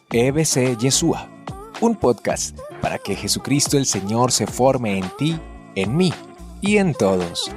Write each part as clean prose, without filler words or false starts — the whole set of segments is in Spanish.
EBC Yeshua, un podcast para que Jesucristo el Señor se forme en ti, en mí y en todos.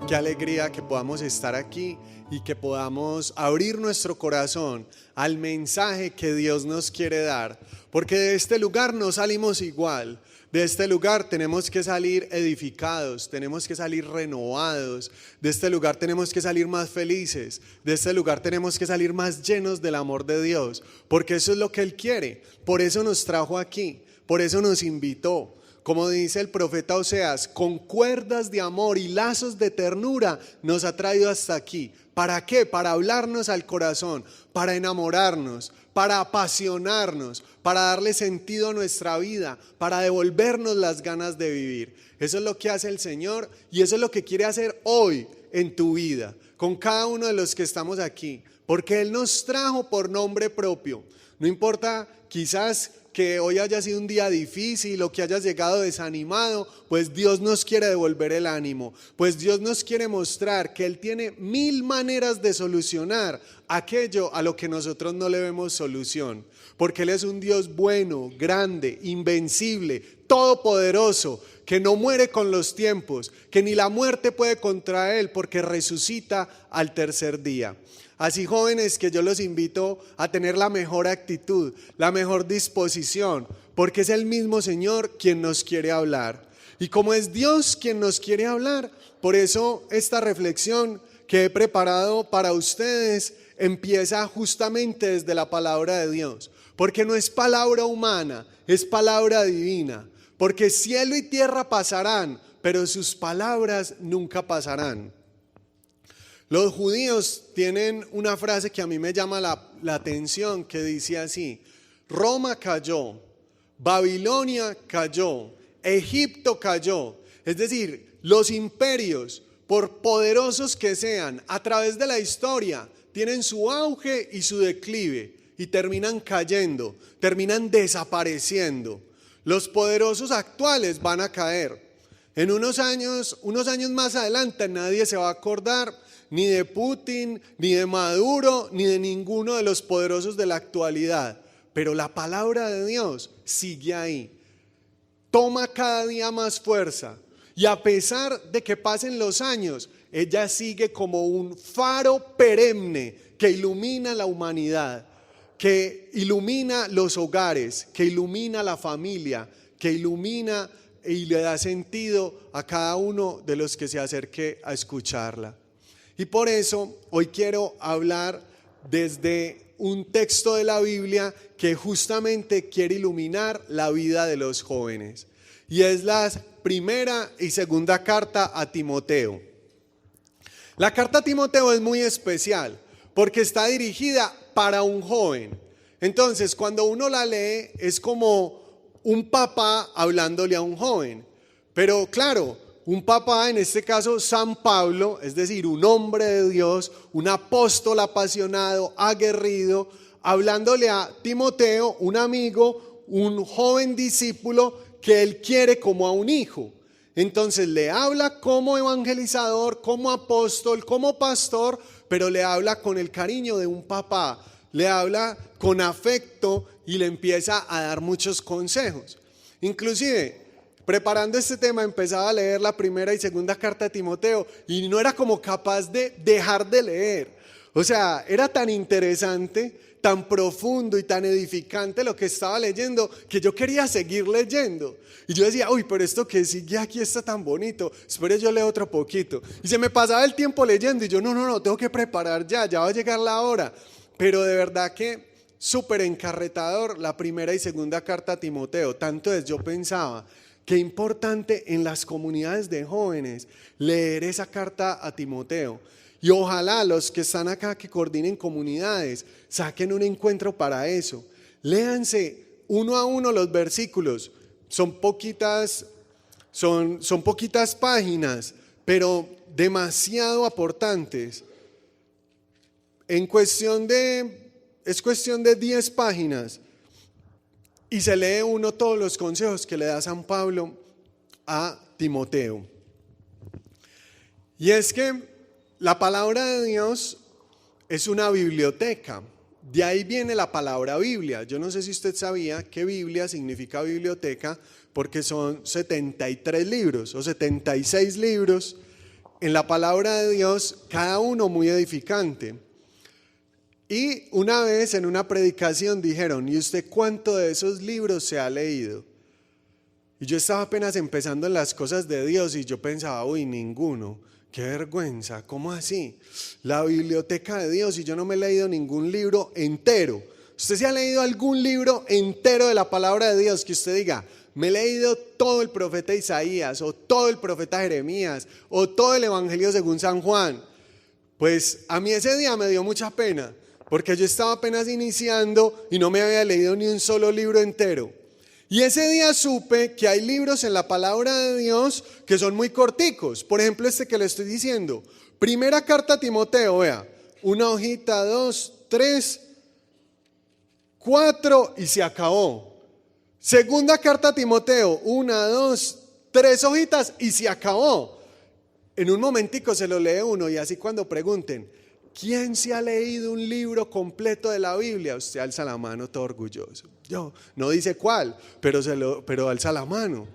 Qué alegría que podamos estar aquí y que podamos abrir nuestro corazón al mensaje que Dios nos quiere dar, porque de este lugar no salimos igual. De este lugar tenemos que salir edificados, tenemos que salir renovados, de este lugar tenemos que salir más felices, de este lugar tenemos que salir más llenos del amor de Dios, porque eso es lo que Él quiere, por eso nos trajo aquí, por eso nos invitó. Como dice el profeta Oseas, con cuerdas de amor y lazos de ternura nos ha traído hasta aquí. ¿Para qué? Para hablarnos al corazón, para enamorarnos, para apasionarnos, para darle sentido a nuestra vida, para devolvernos las ganas de vivir. Eso es lo que hace el Señor y eso es lo que quiere hacer hoy en tu vida, con cada uno de los que estamos aquí, porque Él nos trajo por nombre propio. No importa quizás que hoy haya sido un día difícil o que hayas llegado desanimado, pues Dios nos quiere devolver el ánimo, pues Dios nos quiere mostrar que Él tiene 1000 maneras de solucionar aquello a lo que nosotros no le vemos solución, porque Él es un Dios bueno, grande, invencible, todopoderoso, que no muere con los tiempos, que ni la muerte puede contra Él porque resucita al tercer día. Así, jóvenes, que yo los invito a tener la mejor actitud, la mejor disposición, porque es el mismo Señor quien nos quiere hablar. Y como es Dios quien nos quiere hablar, por eso esta reflexión que he preparado para ustedes empieza justamente desde la palabra de Dios, porque no es palabra humana, es palabra divina, porque cielo y tierra pasarán, pero sus palabras nunca pasarán. Los judíos tienen una frase que a mí me llama la atención, que dice así: Roma cayó, Babilonia cayó, Egipto cayó. Es decir, los imperios, por poderosos que sean, a través de la historia, tienen su auge y su declive y terminan cayendo, terminan desapareciendo. Los poderosos actuales van a caer. En unos años más adelante nadie se va a acordar ni de Putin, ni de Maduro, ni de ninguno de los poderosos de la actualidad. Pero la palabra de Dios sigue ahí. Toma cada día más fuerza. Y a pesar de que pasen los años, ella sigue como un faro perenne que ilumina la humanidad, que ilumina los hogares, que ilumina la familia, que ilumina y le da sentido a cada uno de los que se acerque a escucharla. Y por eso hoy quiero hablar desde un texto de la Biblia que justamente quiere iluminar la vida de los jóvenes. Y es la primera y segunda carta a Timoteo. La carta a Timoteo es muy especial porque está dirigida para un joven. Entonces, cuando uno la lee es como un papá hablándole a un joven. Pero claro, un papá, en este caso San Pablo, es decir, un hombre de Dios, un apóstol apasionado, aguerrido, hablándole a Timoteo, un amigo, un joven discípulo que él quiere como a un hijo. Entonces le habla como evangelizador, como apóstol, como pastor, pero le habla con el cariño de un papá, le habla con afecto y le empieza a dar muchos consejos. Inclusive, preparando este tema, empezaba a leer la primera y segunda carta de Timoteo y no era como capaz de dejar de leer. O sea, era tan interesante, tan profundo y tan edificante lo que estaba leyendo que yo quería seguir leyendo. Y yo decía, uy, pero esto que sigue aquí está tan bonito, espere yo leo otro poquito. Y se me pasaba el tiempo leyendo y yo, no, tengo que preparar ya va a llegar la hora. Pero de verdad que súper encarretador la primera y segunda carta a Timoteo. Tanto es, yo pensaba, qué importante en las comunidades de jóvenes leer esa carta a Timoteo. Y ojalá los que están acá que coordinen comunidades saquen un encuentro para eso. Léanse uno a uno los versículos. Son poquitas páginas, pero demasiado aportantes. En cuestión de es cuestión de 10 páginas y se lee uno todos los consejos que le da San Pablo a Timoteo. Y es que la palabra de Dios es una biblioteca. De ahí viene la palabra Biblia. Yo no sé si usted sabía que Biblia significa biblioteca porque son 73 libros o 76 libros en la palabra de Dios, cada uno muy edificante. Y una vez en una predicación dijeron, ¿y usted cuánto de esos libros se ha leído? Y yo estaba apenas empezando en las cosas de Dios y yo pensaba, uy, ninguno. Qué vergüenza, ¿cómo así? La biblioteca de Dios y yo no me he leído ningún libro entero. ¿Usted se ha leído algún libro entero de la palabra de Dios que usted diga, me he leído todo el profeta Isaías o todo el profeta Jeremías o todo el Evangelio según San Juan? Pues a mí ese día me dio mucha pena porque yo estaba apenas iniciando y no me había leído ni un solo libro entero. Y ese día supe que hay libros en la palabra de Dios que son muy corticos. Por ejemplo, este que le estoy diciendo. Primera carta a Timoteo, vea. Una hojita, 2, 3, 4 y se acabó. Segunda carta a Timoteo, 1, 2, 3 hojitas y se acabó. En un momentico se lo lee uno y así cuando pregunten, ¿quién se ha leído un libro completo de la Biblia? Usted alza la mano todo orgulloso. Yo, no dice cuál, pero alza la mano.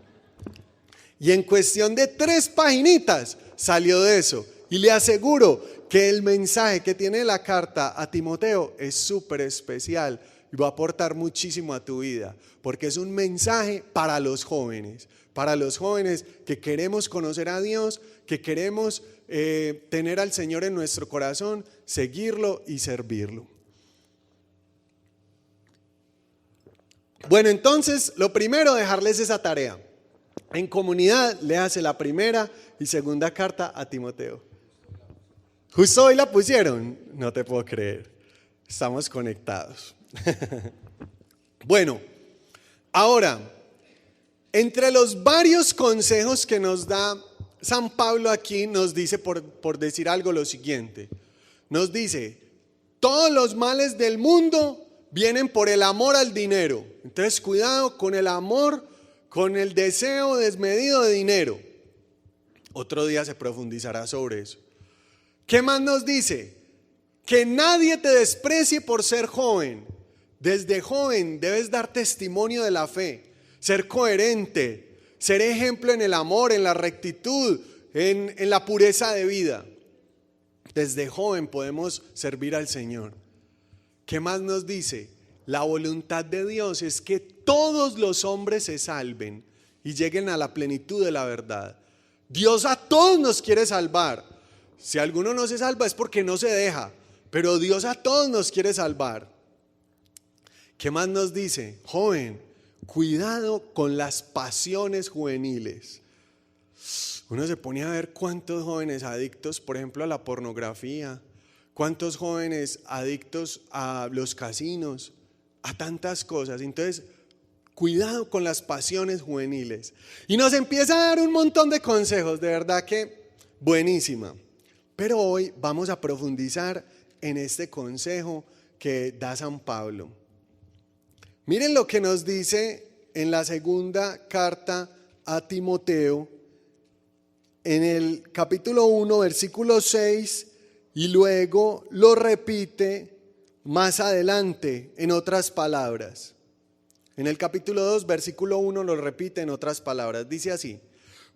Y en cuestión de 3 paginitas salió de eso. Y le aseguro que el mensaje que tiene la carta a Timoteo es súper especial y va a aportar muchísimo a tu vida, porque es un mensaje para los jóvenes que queremos conocer a Dios, que queremos tener al Señor en nuestro corazón, seguirlo y servirlo. Bueno, entonces, lo primero, dejarles esa tarea. En comunidad, léase la primera y segunda carta a Timoteo. Justo hoy la pusieron, no te puedo creer. Estamos conectados. Bueno, ahora, entre los varios consejos que nos da San Pablo aquí, nos dice, por decir algo, lo siguiente. Nos dice, todos los males del mundo vienen por el amor al dinero. Entonces, cuidado con el amor, con el deseo desmedido de dinero. Otro día se profundizará sobre eso. ¿Qué más nos dice? Que nadie te desprecie por ser joven. Desde joven debes dar testimonio de la fe, ser coherente, ser ejemplo en el amor, en la rectitud, en la pureza de vida. Desde joven podemos servir al Señor. ¿Qué más nos dice? La voluntad de Dios es que todos los hombres se salven y lleguen a la plenitud de la verdad. Dios a todos nos quiere salvar. Si alguno no se salva es porque no se deja, pero Dios a todos nos quiere salvar. ¿Qué más nos dice? Joven, cuidado con las pasiones juveniles. Uno se pone a ver cuántos jóvenes adictos, por ejemplo, a la pornografía, cuántos jóvenes adictos a los casinos, a tantas cosas. Entonces, cuidado con las pasiones juveniles. Y nos empieza a dar un montón de consejos, de verdad que buenísima. Pero hoy vamos a profundizar en este consejo que da San Pablo. Miren lo que nos dice en la segunda carta a Timoteo, en el capítulo 1, versículo 6, y luego lo repite más adelante en otras palabras. En el capítulo 2, versículo 1 lo repite en otras palabras. Dice así: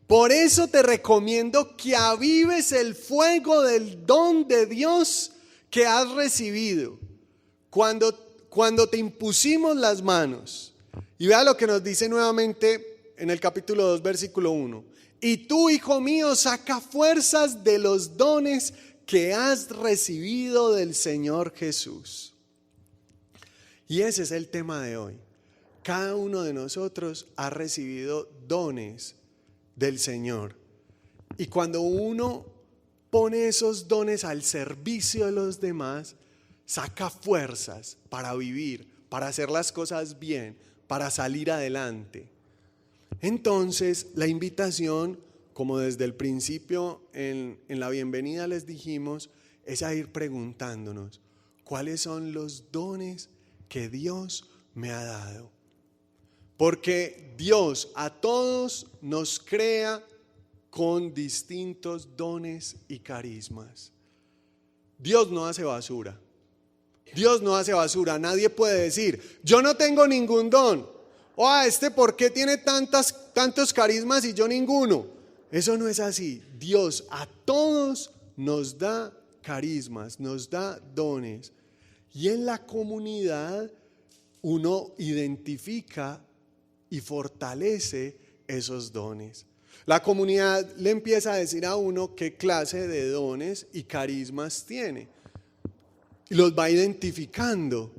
por eso te recomiendo que avives el fuego del don de Dios que has recibido cuando te impusimos las manos. Y vea lo que nos dice nuevamente en el capítulo 2, versículo 1. Y tú, hijo mío, saca fuerzas de los dones que has recibido del Señor Jesús. Y ese es el tema de hoy. Cada uno de nosotros ha recibido dones del Señor. Y cuando uno pone esos dones al servicio de los demás, saca fuerzas para vivir, para hacer las cosas bien, para salir adelante. Entonces, la invitación, como desde el principio en la bienvenida les dijimos, es a ir preguntándonos, cuáles son los dones que Dios me ha dado. Porque Dios a todos nos crea con distintos dones y carismas. Dios no hace basura. Dios no hace basura. Nadie puede decir, yo no tengo ningún don. ¿por qué tiene tantos carismas y yo ninguno? Eso no es así. Dios a todos nos da carismas, nos da dones. Y en la comunidad uno identifica y fortalece esos dones. La comunidad le empieza a decir a uno qué clase de dones y carismas tiene. Y los va identificando.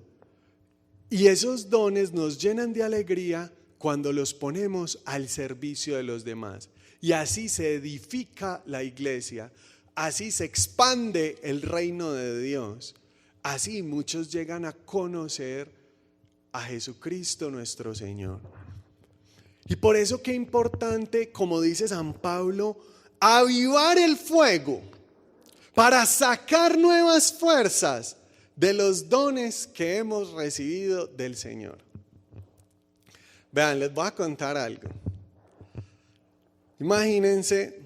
Y esos dones nos llenan de alegría cuando los ponemos al servicio de los demás. Y así se edifica la iglesia, así se expande el reino de Dios. Así muchos llegan a conocer a Jesucristo nuestro Señor. Y por eso qué importante, como dice San Pablo, avivar el fuego para sacar nuevas fuerzas de los dones que hemos recibido del Señor. Vean, les voy a contar algo. Imagínense,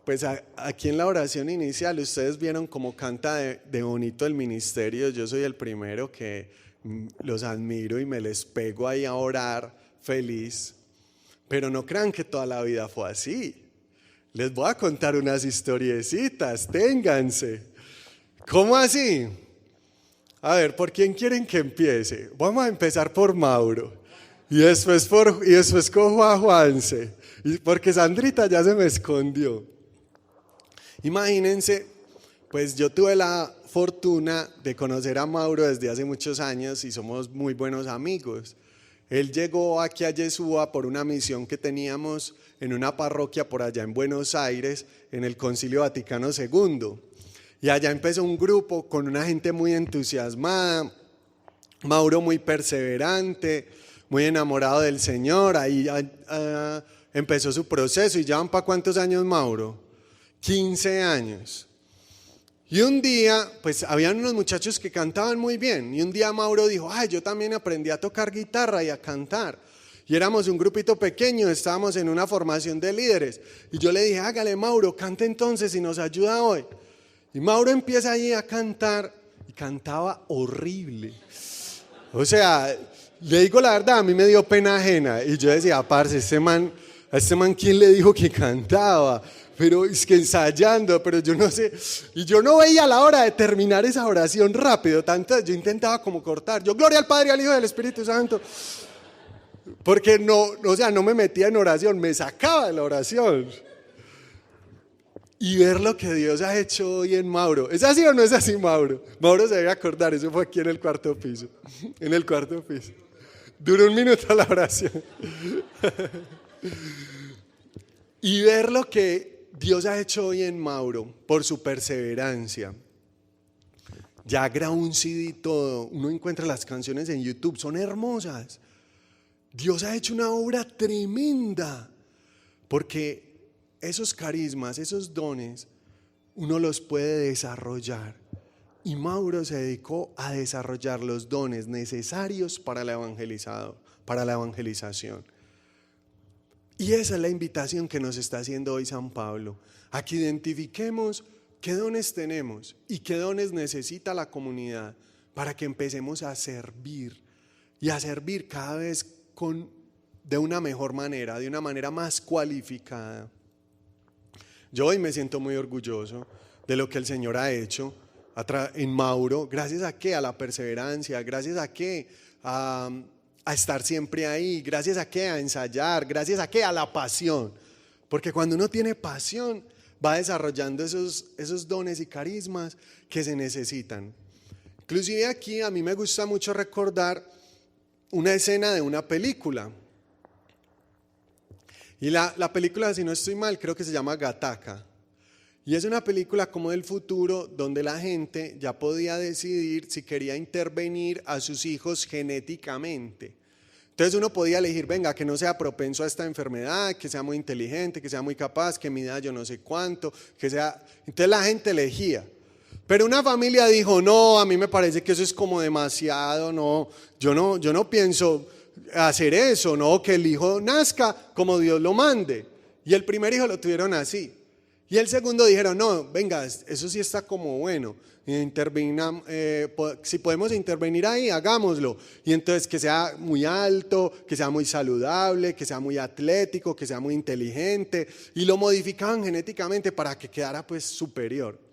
pues aquí en la oración inicial ustedes vieron cómo canta de bonito el ministerio. Yo soy el primero que los admiro y me les pego ahí a orar feliz. Pero no crean que toda la vida fue así. Les voy a contar unas historiecitas, ténganse. ¿Cómo así? A ver, ¿por quién quieren que empiece? Vamos a empezar por Mauro. Y después cojo a Juanse. Porque Sandrita ya se me escondió. Imagínense, pues yo tuve la fortuna de conocer a Mauro desde hace muchos años y somos muy buenos amigos. Él llegó aquí a Yeshua por una misión que teníamos en una parroquia por allá en Buenos Aires, en el Concilio Vaticano II. Y allá empezó un grupo con una gente muy entusiasmada, Mauro muy perseverante, muy enamorado del Señor. Ahí empezó su proceso. ¿Y ya van para cuántos años, Mauro? 15 años. Y un día, pues habían unos muchachos que cantaban muy bien. Y un día Mauro dijo, yo también aprendí a tocar guitarra y a cantar. Y éramos un grupito pequeño, estábamos en una formación de líderes. Y yo le dije, hágale Mauro, cante entonces y nos ayuda hoy. Y Mauro empieza allí a cantar y cantaba horrible. O sea, le digo la verdad, a mí me dio pena ajena. Y yo decía, parce, a este man, ¿quién le dijo que cantaba? Pero es que ensayando, pero yo no sé. Y yo no veía la hora de terminar esa oración rápido. Yo intentaba como cortar. Yo, gloria al Padre, al Hijo y al Espíritu Santo. Porque no me metía en oración, me sacaba de la oración. Y ver lo que Dios ha hecho hoy en Mauro. ¿Es así o no es así, Mauro? Mauro se debe acordar, eso fue aquí en el cuarto piso. En el cuarto piso. Duró 1 minuto la oración. Y ver lo que Dios ha hecho hoy en Mauro por su perseverancia. Ya grabó un CD y todo. Uno encuentra las canciones en YouTube, son hermosas. Dios ha hecho una obra tremenda. Porque esos carismas, esos dones, uno los puede desarrollar. Y Mauro se dedicó a desarrollar los dones necesarios para la evangelización. Y esa es la invitación que nos está haciendo hoy San Pablo, a que identifiquemos qué dones tenemos y qué dones necesita la comunidad para que empecemos a servir y a servir cada vez de una mejor manera, de una manera más cualificada. Yo hoy me siento muy orgulloso de lo que el Señor ha hecho en Mauro. ¿Gracias a qué? A la perseverancia. ¿Gracias a qué? A estar siempre ahí. ¿Gracias a qué? A ensayar. ¿Gracias a qué? A la pasión. Porque cuando uno tiene pasión, va desarrollando esos dones y carismas que se necesitan. Inclusive aquí a mí me gusta mucho recordar una escena de una película. Y la película, si no estoy mal, creo que se llama Gattaca. Y es una película como del futuro donde la gente ya podía decidir si quería intervenir a sus hijos genéticamente. Entonces uno podía elegir, venga, que no sea propenso a esta enfermedad, que sea muy inteligente, que sea muy capaz, que mida yo no sé cuánto, que sea... Entonces la gente elegía. Pero una familia dijo, no, a mí me parece que eso es como demasiado, no, yo no pienso hacer eso, no, que el hijo nazca como Dios lo mande. Y el primer hijo lo tuvieron así. Y el segundo dijeron, no, venga, eso sí está como bueno, si podemos intervenir ahí, hagámoslo. Y entonces que sea muy alto, que sea muy saludable, que sea muy atlético, que sea muy inteligente. Y lo modificaban genéticamente para que quedara pues superior.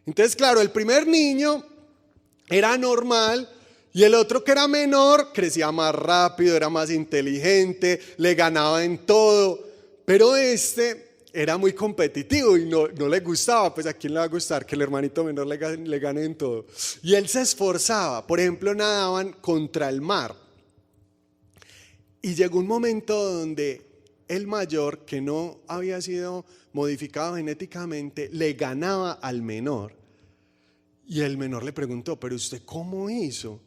Entonces, claro, el primer niño era normal y el otro que era menor crecía más rápido, era más inteligente, le ganaba en todo, pero era muy competitivo y no le gustaba. Pues a quién le va a gustar que el hermanito menor le gane en todo. Y él se esforzaba, por ejemplo, nadaban contra el mar. Y llegó un momento donde el mayor, que no había sido modificado genéticamente, le ganaba al menor. Y el menor le preguntó, ¿pero usted cómo hizo?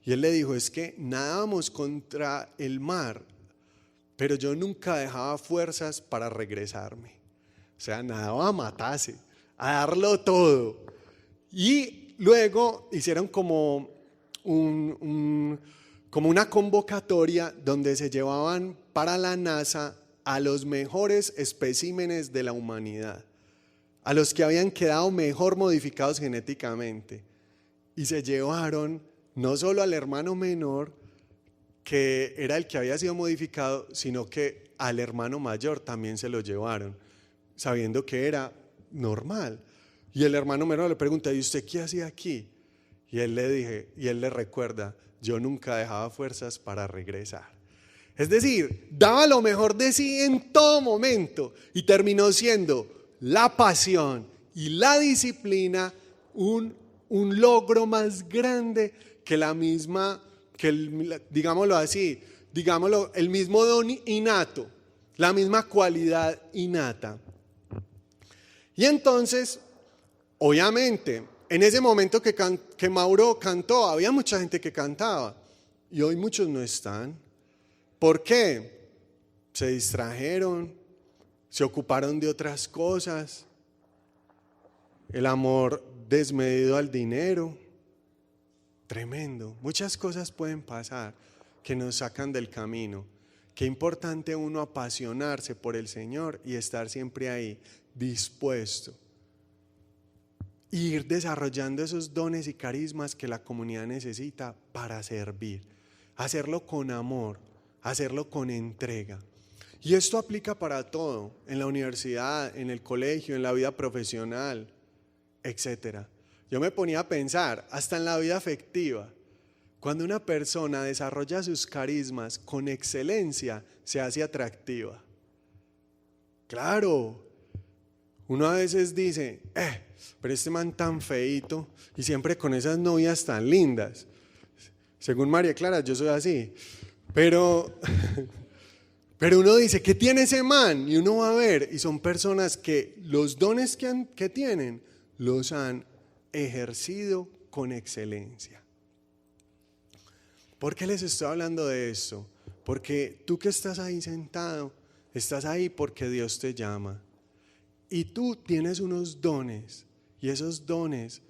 Y él le dijo, es que nadábamos contra el mar, pero yo nunca dejaba fuerzas para regresarme. O sea, nadaba a matarse, a darlo todo. Y luego hicieron como una convocatoria donde se llevaban para la NASA a los mejores especímenes de la humanidad, a los que habían quedado mejor modificados genéticamente. Y se llevaron no solo al hermano menor, que era el que había sido modificado, sino que al hermano mayor también se lo llevaron, sabiendo que era normal. Y el hermano menor le pregunta, ¿y usted qué hacía aquí? Y él le recuerda, yo nunca dejaba fuerzas para regresar. Es decir, daba lo mejor de sí en todo momento y terminó siendo la pasión y la disciplina un logro más grande que el mismo don innato, la misma cualidad innata. Y entonces, obviamente, en ese momento que Mauro cantó, había mucha gente que cantaba y hoy muchos no están. ¿Por qué? Se distrajeron, se ocuparon de otras cosas, el amor desmedido al dinero, tremendo. Muchas cosas pueden pasar que nos sacan del camino. Qué importante uno apasionarse por el Señor y estar siempre ahí, dispuesto. Ir desarrollando esos dones y carismas que la comunidad necesita para servir. Hacerlo con amor, hacerlo con entrega. Y esto aplica para todo, en la universidad, en el colegio, en la vida profesional, etc. Yo me ponía a pensar, hasta en la vida afectiva, cuando una persona desarrolla sus carismas con excelencia, se hace atractiva. Claro, uno a veces dice, pero este man tan feíto y siempre con esas novias tan lindas. Según María Clara, yo soy así, pero uno dice, ¿qué tiene ese man? Y uno va a ver, y son personas que los dones que tienen los han ejercido con excelencia. ¿Por qué les estoy hablando de esto? Porque tú que estás ahí sentado, estás ahí porque Dios te llama. Y tú tienes unos dones, y esos dones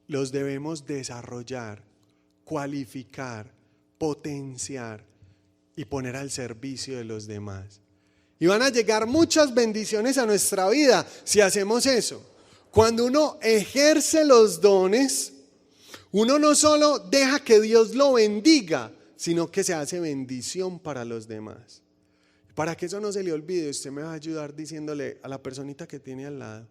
los debemos desarrollar, cualificar, potenciar y poner al servicio de los demás. Y van a llegar muchas bendiciones a nuestra vida si hacemos eso. Cuando uno ejerce los dones, uno no solo deja que Dios lo bendiga, sino que se hace bendición para los demás. Para que eso no se le olvide, usted me va a ayudar diciéndole a la personita que tiene al lado,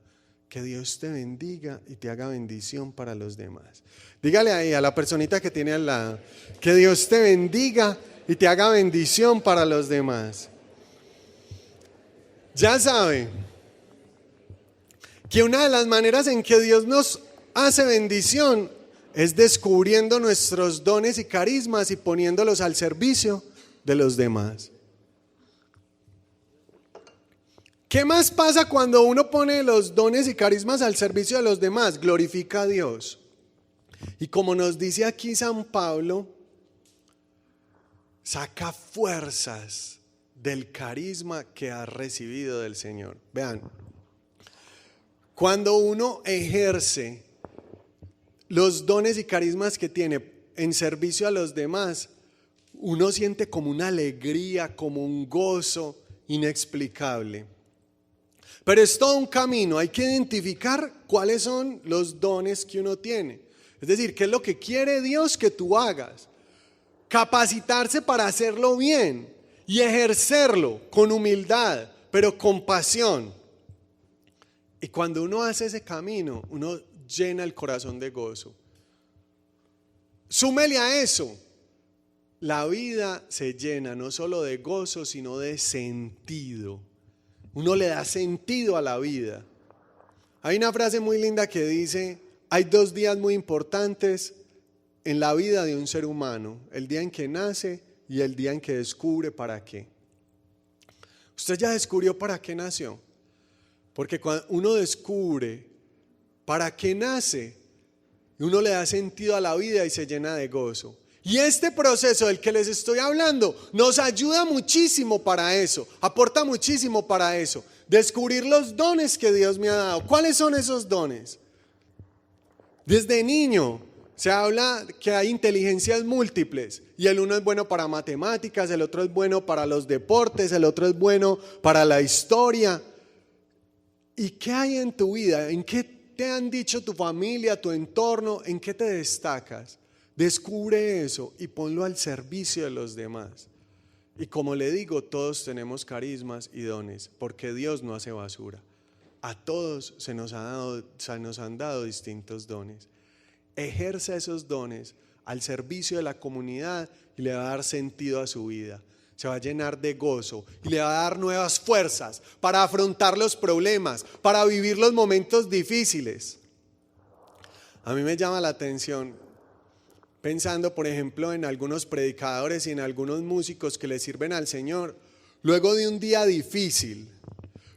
que Dios te bendiga y te haga bendición para los demás. Dígale ahí a la personita que tiene al lado, que Dios te bendiga y te haga bendición para los demás. Ya sabe que una de las maneras en que Dios nos hace bendición es descubriendo nuestros dones y carismas y poniéndolos al servicio de los demás. ¿Qué más pasa cuando uno pone los dones y carismas al servicio de los demás? Glorifica a Dios. Y como nos dice aquí San Pablo, saca fuerzas del carisma que has recibido del Señor. Vean, cuando uno ejerce los dones y carismas que tiene en servicio a los demás, uno siente como una alegría, como un gozo inexplicable. Pero es todo un camino, hay que identificar cuáles son los dones que uno tiene. Es decir, qué es lo que quiere Dios que tú hagas. Capacitarse para hacerlo bien y ejercerlo con humildad, pero con pasión. Y cuando uno hace ese camino, uno llena el corazón de gozo. Súmele a eso, la vida se llena no solo de gozo, sino de sentido. Uno le da sentido a la vida. Hay una frase muy linda que dice: hay 2 días muy importantes en la vida de un ser humano, el día en que nace y el día en que descubre para qué. ¿Usted ya descubrió para qué nació? Porque cuando uno descubre para qué nace, uno le da sentido a la vida y se llena de gozo. Y este proceso del que les estoy hablando nos ayuda muchísimo para eso, aporta muchísimo para eso. Descubrir los dones que Dios me ha dado. ¿Cuáles son esos dones? Desde niño se habla que hay inteligencias múltiples y el uno es bueno para matemáticas, el otro es bueno para los deportes, el otro es bueno para la historia. ¿Y qué hay en tu vida? ¿En qué te han dicho tu familia, tu entorno? ¿En qué te destacas? Descubre eso y ponlo al servicio de los demás. Y como le digo, todos tenemos carismas y dones, porque Dios no hace basura. A todos se nos han dado distintos dones. Ejerza esos dones al servicio de la comunidad y le va a dar sentido a su vida. Se va a llenar de gozo y le va a dar nuevas fuerzas para afrontar los problemas, para vivir los momentos difíciles. A mí me llama la atención, pensando por ejemplo en algunos predicadores y en algunos músicos que le sirven al Señor, luego de un día difícil,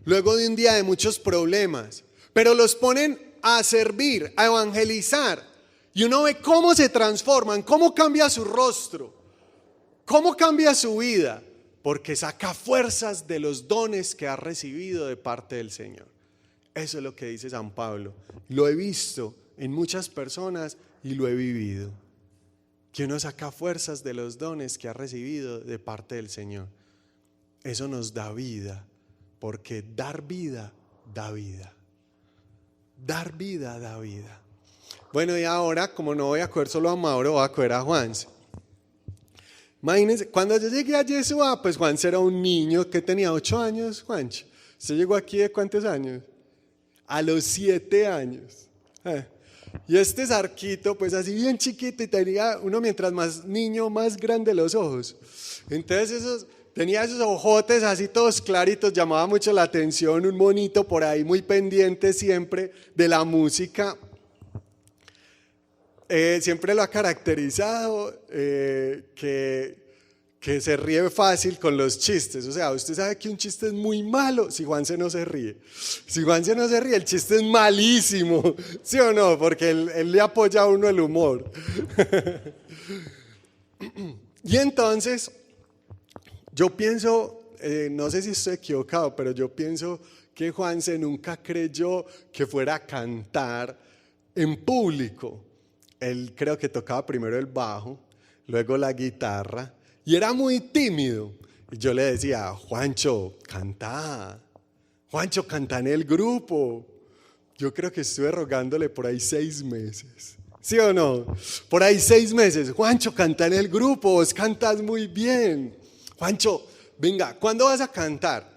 luego de un día de muchos problemas, pero los ponen a servir, a evangelizar, y uno ve cómo se transforman, cómo cambia su rostro, cómo cambia su vida, porque saca fuerzas de los dones que ha recibido de parte del Señor. Eso es lo que dice San Pablo. Lo he visto en muchas personas y lo he vivido. Que uno saca fuerzas de los dones que ha recibido de parte del Señor. Eso nos da vida, porque dar vida da vida. Dar vida da vida. Bueno, y ahora, como no voy a coger solo a Mauro, voy a coger a Juanse. Imagínense, cuando yo llegué a Yeshua, pues Juanse era un niño que tenía 8 años. Juancho, ¿usted llegó aquí de cuántos años? A los 7 años. Y este zarquito, pues así bien chiquito, y tenía uno mientras más niño, más grande los ojos. Entonces tenía esos ojotes así todos claritos, llamaba mucho la atención, un monito por ahí muy pendiente siempre de la música. Siempre lo ha caracterizado que se ríe fácil con los chistes. O sea, usted sabe que un chiste es muy malo si Juanse no se ríe. Si Juanse no se ríe, el chiste es malísimo, ¿sí o no? Porque él le apoya a uno el humor. Y entonces, yo pienso, no sé si estoy equivocado, pero yo pienso que Juanse nunca creyó que fuera a cantar en público. Él creo que tocaba primero el bajo, luego la guitarra, y era muy tímido. Y yo le decía: Juancho, canta. Juancho, canta en el grupo. Yo creo que estuve rogándole por ahí 6 meses. ¿Sí o no? Por ahí 6 meses. Juancho, canta en el grupo, vos cantas muy bien. Juancho, venga, ¿cuándo vas a cantar?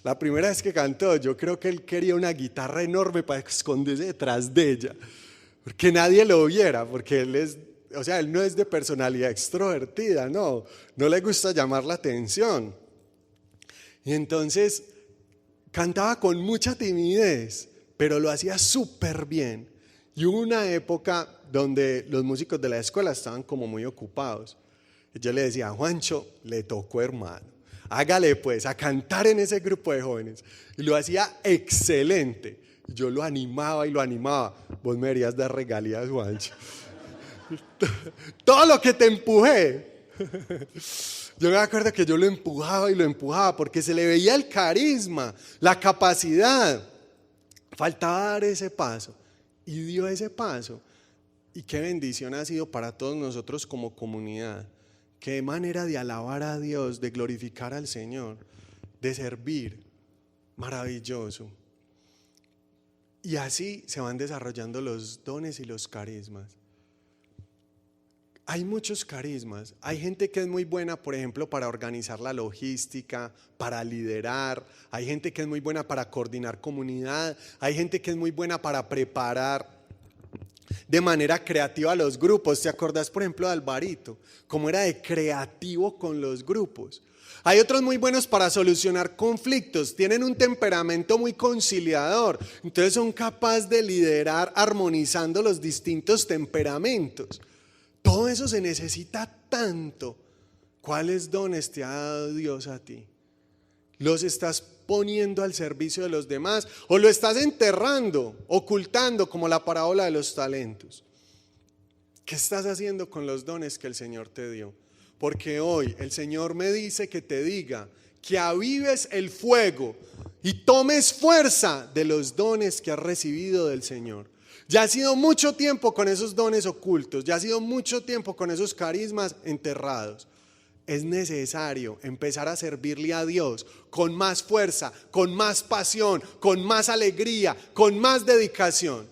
La primera vez que cantó, yo creo que él quería una guitarra enorme para esconderse detrás de ella, porque nadie lo viera, porque él no es de personalidad extrovertida, no le gusta llamar la atención. Y entonces cantaba con mucha timidez, pero lo hacía súper bien. Y hubo una época donde los músicos de la escuela estaban como muy ocupados. Y yo le decía: Juancho, le tocó, hermano, hágale pues a cantar en ese grupo de jóvenes. Y lo hacía excelente. Yo lo animaba y lo animaba. Vos me deberías dar regalías, Juancho. Todo lo que te empujé. Yo me acuerdo que yo lo empujaba y lo empujaba porque se le veía el carisma, la capacidad. Faltaba dar ese paso y dio ese paso. Y qué bendición ha sido para todos nosotros como comunidad. Qué manera de alabar a Dios, de glorificar al Señor, de servir. Maravilloso. Y así se van desarrollando los dones y los carismas. Hay muchos carismas. Hay gente que es muy buena, por ejemplo, para organizar la logística, para liderar. Hay gente que es muy buena para coordinar comunidad. Hay gente que es muy buena para preparar de manera creativa los grupos. ¿Te acordás, por ejemplo, de Alvarito? Cómo era de creativo con los grupos. Hay otros muy buenos para solucionar conflictos, tienen un temperamento muy conciliador, entonces son capaces de liderar armonizando los distintos temperamentos. Todo eso se necesita tanto. ¿Cuáles dones te ha dado Dios a ti? ¿Los estás poniendo al servicio de los demás o lo estás enterrando, ocultando como la parábola de los talentos? ¿Qué estás haciendo con los dones que el Señor te dio? Porque hoy el Señor me dice que te diga que avives el fuego y tomes fuerza de los dones que has recibido del Señor. Ya ha sido mucho tiempo con esos dones ocultos, ya ha sido mucho tiempo con esos carismas enterrados. Es necesario empezar a servirle a Dios con más fuerza, con más pasión, con más alegría, con más dedicación.